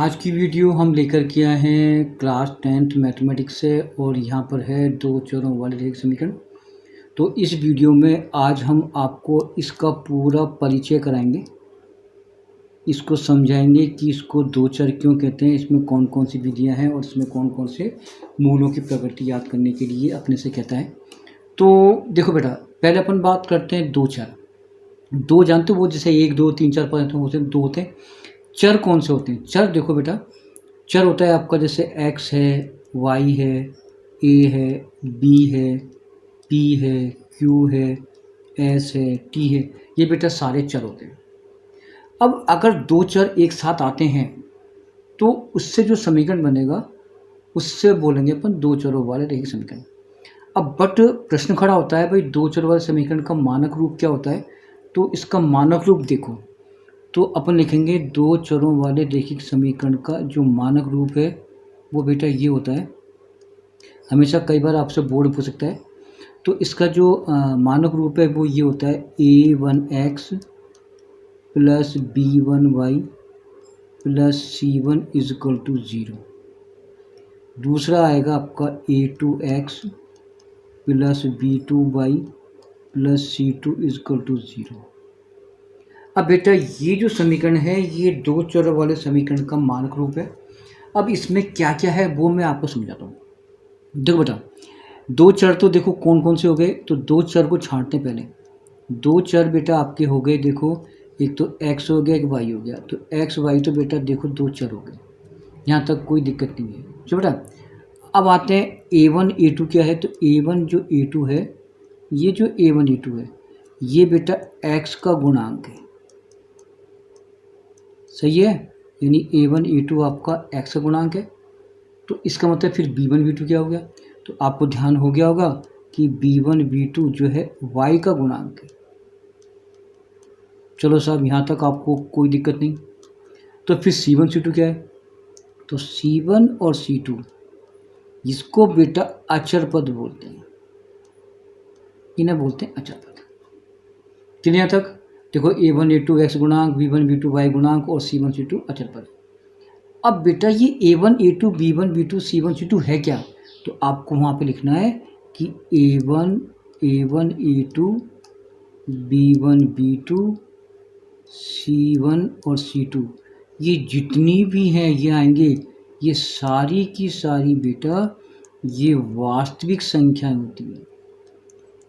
आज की वीडियो हम लेकर के आए हैं क्लास 10th मैथमेटिक्स से और यहाँ पर है दो चरों वाले रैखिक समीकरण। तो इस वीडियो में आज हम आपको इसका पूरा परिचय कराएंगे, इसको समझाएंगे कि इसको दो चर क्यों कहते हैं, इसमें कौन कौन सी विधियाँ हैं और इसमें कौन कौन से मूलों की प्रकृति याद करने के लिए अपने से कहता है। तो देखो बेटा, पहले अपन बात करते हैं दो चर। दो जानते हो, वो जैसे 1 2 3 4 5 होते हैं, दो होते हैं। चर कौन से होते हैं? चर देखो बेटा, चर होता है आपका जैसे x है, y है, a है, b है, p है, q है, s है, t है। ये बेटा सारे चर होते हैं। अब अगर दो चर एक साथ आते हैं तो उससे जो समीकरण बनेगा उससे बोलेंगे अपन दो चरों वाले रैखिक समीकरण। अब बट प्रश्न खड़ा होता है, भाई दो चर वाले समीकरण का मानक रूप क्या होता है? तो इसका मानक रूप देखो, तो अपन लिखेंगे दो चरों वाले रैखिक समीकरण का जो मानक रूप है वो बेटा ये होता है। हमेशा कई बार आपसे बोर्ड पूछ सकता है, तो इसका जो मानक रूप है वो ये होता है a1x plus b1y plus c1 is equal to 0। दूसरा आएगा आपका a2x plus b2y plus c2 is equal to 0। अब बेटा ये जो समीकरण है ये दो चर वाले समीकरण का मानक रूप है। अब इसमें क्या क्या है वो मैं आपको समझाता हूँ। देखो बेटा, दो चर तो देखो कौन कौन से हो गए, तो दो चर को छांटते हैं पहले। दो चर बेटा आपके हो गए, देखो एक तो x हो गया, एक y हो गया। तो x y तो बेटा देखो दो चर हो गए, यहाँ तक कोई दिक्कत नहीं है। चलो बेटा, अब आते हैं a1 a2 क्या है। तो a1 जो a2 है, ये जो a1 a2 है ये बेटा x का गुणांक है, सही है। यानी a1 a2 आपका x का गुणांक है। तो इसका मतलब फिर b1 b2 क्या हो गया? तो आपको ध्यान हो गया होगा कि b1 b2 जो है y का गुणांक है। चलो साहब, यहाँ तक आपको कोई दिक्कत नहीं। तो फिर c1 c2 क्या है? तो c1 और c2 इसको बेटा अचर पद बोलते हैं, इन्हें बोलते हैं अचर पद। चलिए यहाँ तक देखो, a1 a2 x गुणांक, b1 b2 y गुणांक और c1 c2 अचर पद। अब बेटा ये a1 a2 b1 b2 c1 c2 है क्या? तो आपको वहाँ पे लिखना है कि a1 a2 b1 b2 c1 और c2 ये जितनी भी हैं ये आएंगे, ये सारी की सारी बेटा ये वास्तविक संख्या होती है।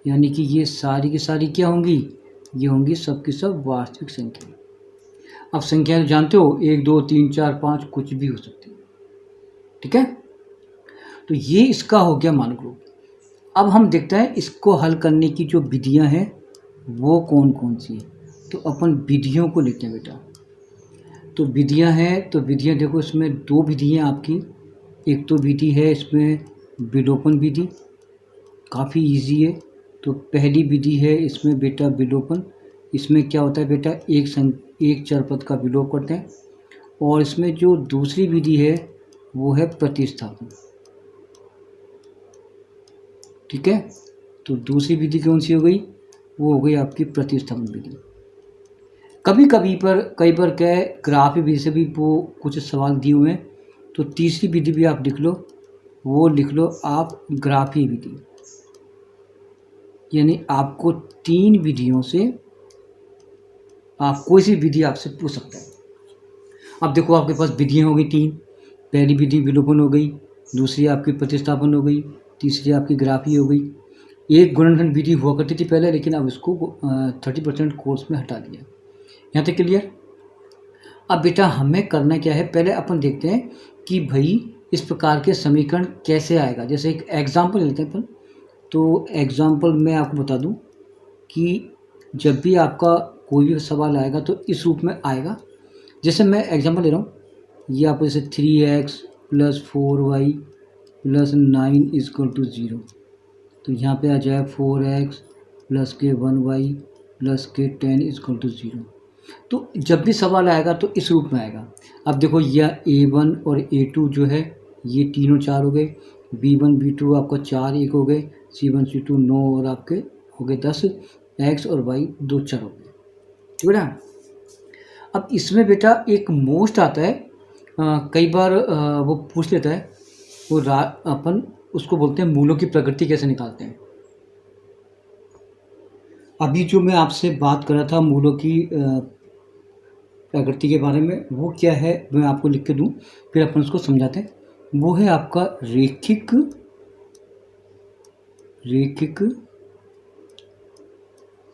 यानी कि ये सारी की सारी क्या होंगी? ये होंगी सब की सब वास्तविक संख्या। अब संख्या तो जानते हो 1 2 3 4 5 कुछ भी हो सकती है, ठीक है। तो ये इसका हो गया मानक रूप। अब हम देखते हैं इसको हल करने की जो विधियां हैं वो कौन कौन सी है। तो अपन विधियों को लिखते हैं बेटा। तो विधियां हैं, तो विधियां देखो, इसमें दो विधियां आपकी। एक तो विधि है इसमें विलोपन विधि, काफ़ी इजी है। तो पहली विधि है इसमें बेटा विलोपन। इसमें क्या होता है बेटा, एक चर पद का विलोप करते हैं। और इसमें जो दूसरी विधि है वो है प्रतिस्थापन, ठीक है। तो दूसरी विधि कौन सी हो गई? वो हो गई आपकी प्रतिस्थापन विधि। कई बार क्या है, ग्राफी विधि से भी वो कुछ सवाल दिए हुए हैं। तो तीसरी विधि भी आप लिख लो, वो लिख लो आप ग्राफी विधि। यानी आपको तीन विधियों से आप कोई सी विधि आपसे पूछ सकता है। अब देखो आपके पास विधियाँ हो गई तीन। पहली विधि विलोपन हो गई, दूसरी आपकी प्रतिस्थापन हो गई, तीसरी आपकी ग्राफी हो गई। एक गुणनखंड विधि हुआ करती थी पहले, लेकिन अब इसको 30% कोर्स में हटा दिया। यहाँ तक क्लियर? अब बेटा हमें करना क्या है, पहले अपन देखते हैं कि भाई इस प्रकार के समीकरण कैसे आएगा। जैसे एक एग्जाम्पल लेते हैं अपन। तो एग्जाम्पल मैं आपको बता दूं कि जब भी आपका कोई भी सवाल आएगा तो इस रूप में आएगा। जैसे मैं एग्जाम्पल ले रहा हूँ, ये आपको जैसे 3x plus 4y plus 9 is equal to 0। तो यहाँ पे आ जाए 4x प्लस के 1y प्लस के 10 इजकल टू 0। तो जब भी सवाल आएगा तो इस रूप में आएगा। अब देखो यह a1 और a2 जो है ये तीनों 4 हो गए, b1 b2 आपका 4 1 हो गए, c1 c2 9 और आपके हो गए 10, x और y दो चर हो गए, ठीक है ना। अब इसमें बेटा एक मोस्ट आता है, कई बार वो पूछ लेता है, वो अपन उसको बोलते हैं मूलों की प्रकृति कैसे निकालते हैं। अभी जो मैं आपसे बात कर रहा था मूलों की प्रकृति के बारे में, वो क्या है मैं आपको लिख के दूं, फिर अपन उसको समझाते हैं। वो है आपका रेखिक रेखिक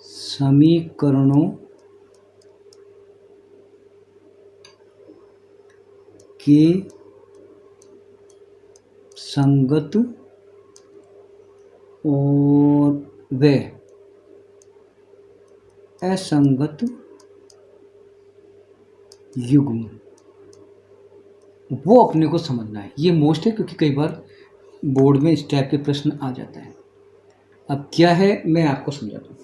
समीकरणों के संगत और व असंगत युग्म, वो अपने को समझना है। ये मोस्ट है क्योंकि कई बार बोर्ड में इस टाइप के प्रश्न आ जाता है। अब क्या है मैं आपको समझाता हूँ।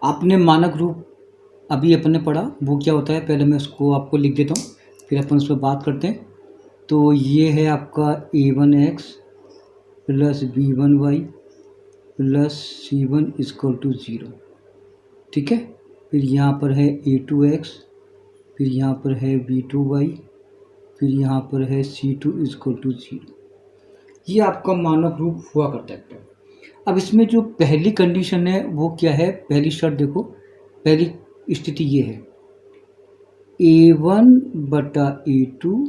आपने मानक रूप अभी अपन ने पढ़ा, वो क्या होता है पहले मैं उसको आपको लिख देता हूँ, फिर अपन उस पर बात करते हैं। तो ये है आपका a1x plus b1y plus c1 equal to 0, ठीक है। फिर यहाँ पर है a2x, फिर यहाँ पर है b2y, फिर यहाँ पर है c2 इक्वल टू 0। ये आपका मानक रूप हुआ करता है। अब इसमें जो पहली कंडीशन है वो क्या है, पहली शर्त देखो, पहली स्थिति ये है a1 बटा a2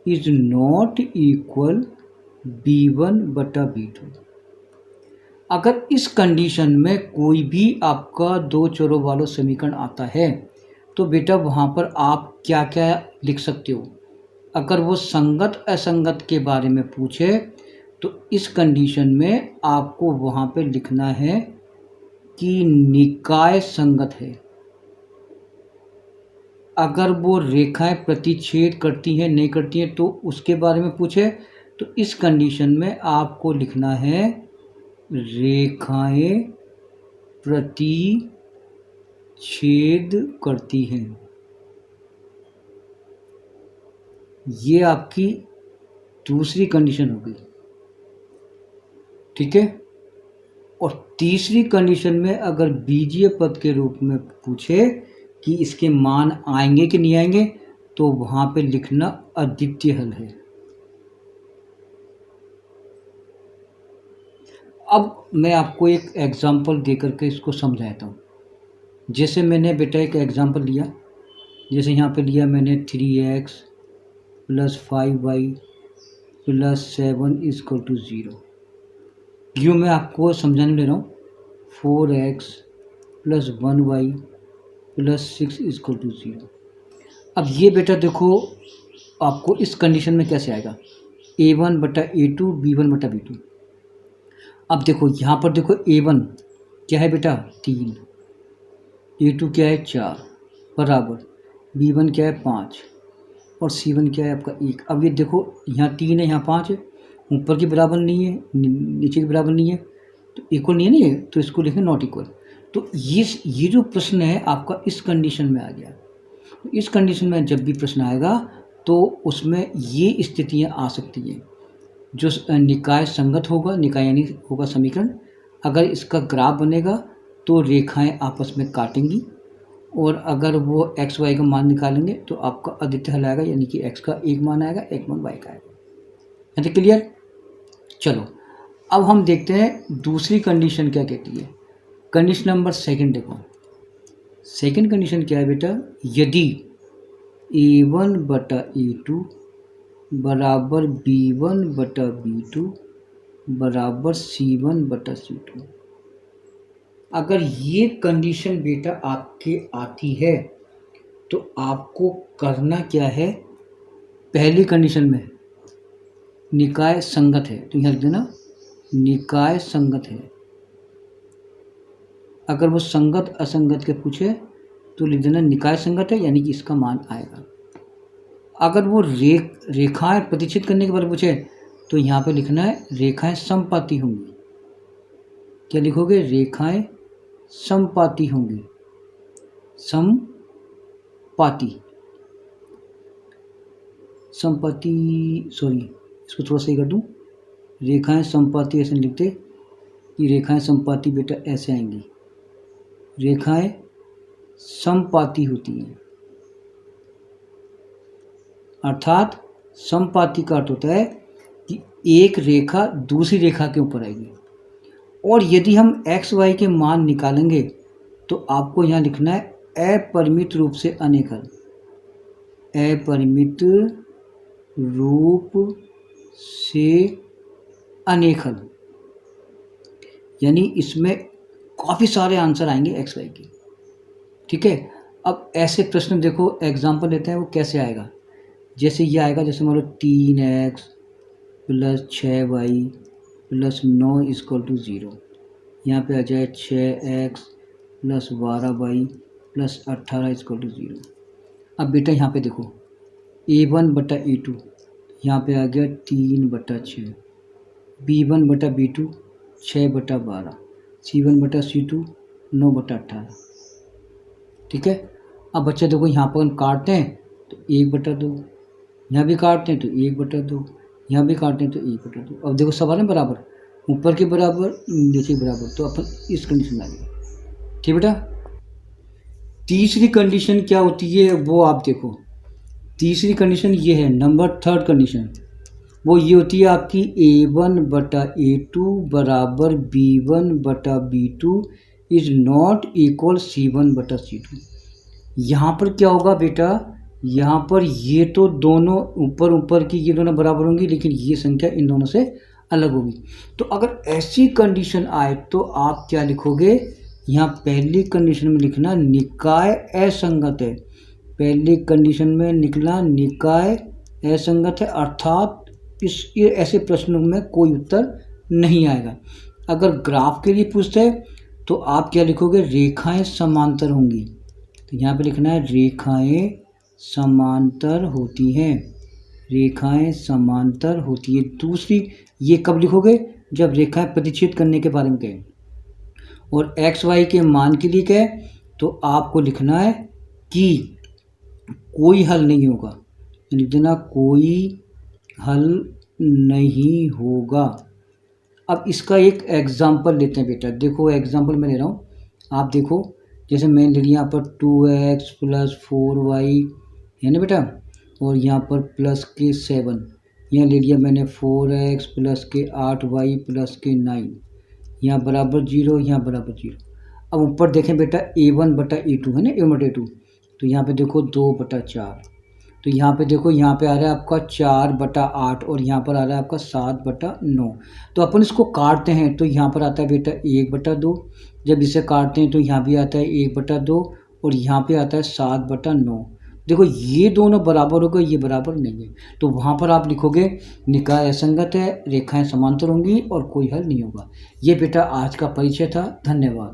is not equal b1 बटा b2। अगर इस कंडीशन में कोई भी आपका दो चरों वाला समीकरण आता है तो बेटा वहाँ पर आप क्या क्या लिख सकते हो। अगर वो संगत असंगत के बारे में पूछे तो इस कंडीशन में आपको वहाँ पे लिखना है कि निकाय संगत है। अगर वो रेखाएं प्रतिच्छेद करती हैं नहीं करती हैं तो उसके बारे में पूछे तो इस कंडीशन में आपको लिखना है रेखाएं प्रतिच्छेद करती हैं। ये आपकी दूसरी कंडीशन होगी, ठीक है। और तीसरी कंडीशन में अगर बीजीय पद के रूप में पूछे कि इसके मान आएंगे कि नहीं आएंगे तो वहाँ पे लिखना अद्वितीय हल है। अब मैं आपको एक एग्जांपल दे करके इसको समझाता हूँ। जैसे मैंने बेटा एक एग्जांपल लिया, जैसे यहाँ पे लिया मैंने 3x plus 5y plus 7 equal to 0। यूँ मैं आपको समझाने ले रहा हूँ 4x plus 1y plus 6 equal to 0। अब ये बेटा देखो आपको इस कंडीशन में कैसे आएगा, a1 बटा a2 b1 बटा b2। अब देखो यहाँ पर देखो a1 क्या है बेटा 3, a2 क्या है 4 बराबर b1 क्या है 5 और c1 क्या है आपका 1। अब ये देखो यहाँ 3 है यहाँ 5 है, ऊपर के बराबर नहीं है नीचे के बराबर नहीं है तो इक्वल नहीं है ना, ये तो इसको लिखें नॉट इक्वल। तो ये जो प्रश्न है आपका इस कंडीशन में आ गया। इस कंडीशन में जब भी प्रश्न आएगा तो उसमें ये स्थितियाँ आ सकती हैं। जो निकाय संगत होगा, निकाय यानी होगा समीकरण, अगर इसका ग्राफ बनेगा तो रेखाएं आपस में काटेंगी और अगर वो एक्स वाई का मान निकालेंगे तो आपका अद्वितीय हल आएगा, यानी कि एक्स का एक मान आएगा एक मान वाई का आएगा। है तो क्लियर। चलो अब हम देखते हैं दूसरी कंडीशन क्या कहती है। कंडीशन नंबर सेकंड देखो, सेकंड कंडीशन क्या है बेटा, यदि a1 बटा a2 बराबर b1 बटा b2 बराबर c1 बटा c2। अगर ये कंडीशन बेटा आपके आती है तो आपको करना क्या है, पहली कंडीशन में निकाय संगत है तो यहाँ लिख देना निकाय संगत है। अगर वो संगत असंगत के पूछे तो लिख देना निकाय संगत है, यानी कि इसका मान आएगा। अगर वो रेखाएं प्रतिच्छेद करने के बारे में पूछे तो यहाँ पे लिखना है रेखाएं समपाती होंगी। क्या लिखोगे, रेखाएं समपाती होंगी, समपाती सॉरी इसको थोड़ा सही कर दूँ, रेखाएं समपाती ऐसे लिखते कि रेखाएं समपाती बेटा ऐसे आएंगी, रेखाएं समपाती होती हैं। अर्थात समपाती का अर्थ होता है कि एक रेखा दूसरी रेखा के ऊपर आएगी। और यदि हम एक्स वाई के मान निकालेंगे तो आपको यहाँ लिखना है अपरिमित रूप से अनेक हल, अपरिमित रूप से अनेक हल, यानी इसमें काफ़ी सारे आंसर आएंगे एक्स वाई के। ठीक है, अब ऐसे प्रश्न देखो, एग्जाम्पल लेते हैं, वो कैसे आएगा। जैसे ये आएगा, जैसे मान लो 3x + 6y + 9 = 0। यहाँ पे आ जाए 6x + 12y + 18 = 0। अब बेटा यहाँ पे देखो a1/a2, यहाँ पे आ गया 3/6, b1/b2 6/12, c1/c2 9/18। ठीक है, अब बच्चा देखो यहाँ पर हम काटते हैं तो 1/2, यहाँ भी काटते हैं तो 1/2, यहाँ भी काटते हैं तो 1/2। अब देखो सब आ रहे हैं बराबर, ऊपर के बराबर नीचे के बराबर, तो अपन इस कंडीशन में आ गए। ठीक बेटा, तीसरी कंडीशन क्या होती है वो आप देखो। तीसरी कंडीशन ये है, नंबर थर्ड कंडीशन, वो ये होती है आपकी a1/a2 = b1/b2 is not equal c1/c2। यहाँ पर क्या होगा बेटा, यहाँ पर ये तो दोनों ऊपर की ये दोनों बराबर होंगी, लेकिन ये संख्या इन दोनों से अलग होगी। तो अगर ऐसी कंडीशन आए तो आप क्या लिखोगे, यहाँ पहली कंडीशन में लिखना निकाय असंगत है। पहली कंडीशन में निकला निकाय असंगत है, अर्थात ऐसे प्रश्नों में कोई उत्तर नहीं आएगा। अगर ग्राफ के लिए पूछते हैं तो आप क्या लिखोगे, रेखाएं समांतर होंगी। तो यहाँ पे लिखना है रेखाएं समांतर होती हैं, रेखाएं समांतर होती है। दूसरी, ये कब लिखोगे, जब रेखाएं प्रतिच्छेद करने के बारे में कहें। और एक्स वाई के मान के लिए कहे तो आपको लिखना है कि कोई हल नहीं होगा, लिख देना कोई हल नहीं होगा। अब इसका एक एग्जाम्पल लेते हैं बेटा, देखो एग्जाम्पल मैं ले रहा हूँ, आप देखो। जैसे मैं ले लिया यहाँ पर 2x + 4y है ना बेटा, और यहाँ पर +7, यहाँ ले लिया मैंने 4x + 8y + 9, यहाँ बराबर 0, यहाँ बराबर 0। अब ऊपर देखें बेटा a1/a2 है ना, a1/a2, तो यहाँ पे देखो 2/4, तो यहाँ पे देखो, यहाँ पे आ रहा है आपका 4/8 और यहाँ पर आ रहा है आपका 7/9। तो अपन इसको काटते हैं तो यहाँ पर आता है बेटा 1/2, जब इसे काटते हैं तो यहाँ भी आता है 1/2 और यहाँ पे आता है 7/9। देखो ये दोनों बराबर हो गए, ये बराबर नहीं है, तो वहाँ पर आप लिखोगे निकाय असंगत है, रेखाएं समांतर होंगी और कोई हल नहीं होगा। ये बेटा आज का परिचय था, धन्यवाद।